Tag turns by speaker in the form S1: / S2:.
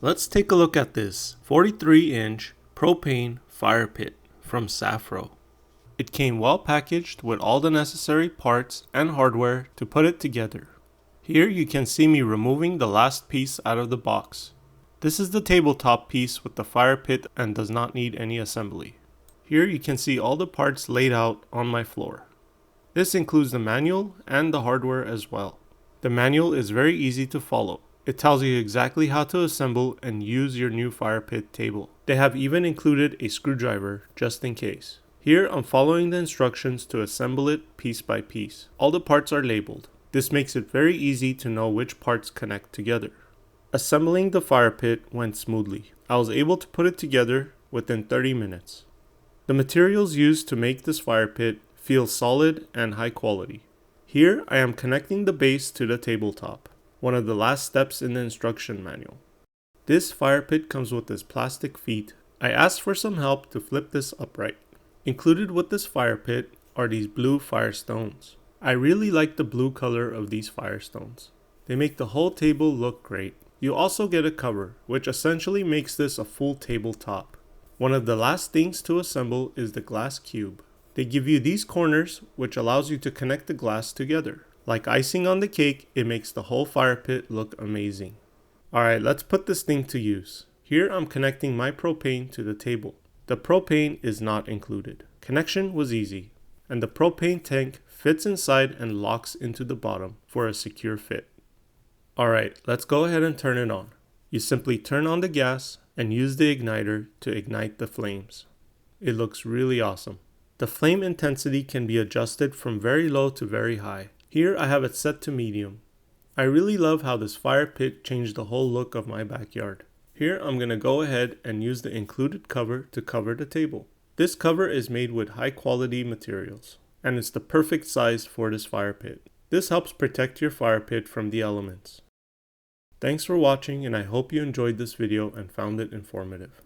S1: Let's take a look at this 43-inch propane fire pit from Safro. It came well packaged with all the necessary parts and hardware to put it together. Here you can see me removing the last piece out of the box. This is the tabletop piece with the fire pit and does not need any assembly. Here you can see all the parts laid out on my floor. This includes the manual and the hardware as well. The manual is very easy to follow. It tells you exactly how to assemble and use your new fire pit table. They have even included a screwdriver just in case. Here I'm following the instructions to assemble it piece by piece. All the parts are labeled. This makes it very easy to know which parts connect together. Assembling the fire pit went smoothly. I was able to put it together within 30 minutes. The materials used to make this fire pit feel solid and high quality. Here I am connecting the base to the tabletop, one of the last steps in the instruction manual. This fire pit comes with this plastic feet. I asked for some help to flip this upright. Included with this fire pit are these blue fire stones. I really like the blue color of these fire stones. They make the whole table look great. You also get a cover, which essentially makes this a full tabletop. One of the last things to assemble is the glass cube. They give you these corners, which allows you to connect the glass together. Like icing on the cake, it makes the whole fire pit look amazing. Alright, let's put this thing to use. Here I'm connecting my propane to the table. The propane is not included. Connection was easy, and the propane tank fits inside and locks into the bottom for a secure fit. Alright, let's go ahead and turn it on. You simply turn on the gas and use the igniter to ignite the flames. It looks really awesome. The flame intensity can be adjusted from very low to very high. Here I have it set to medium. I really love how this fire pit changed the whole look of my backyard. Here I'm going to go ahead and use the included cover to cover the table. This cover is made with high quality materials, and it's the perfect size for this fire pit. This helps protect your fire pit from the elements. Thanks for watching, and I hope you enjoyed this video and found it informative.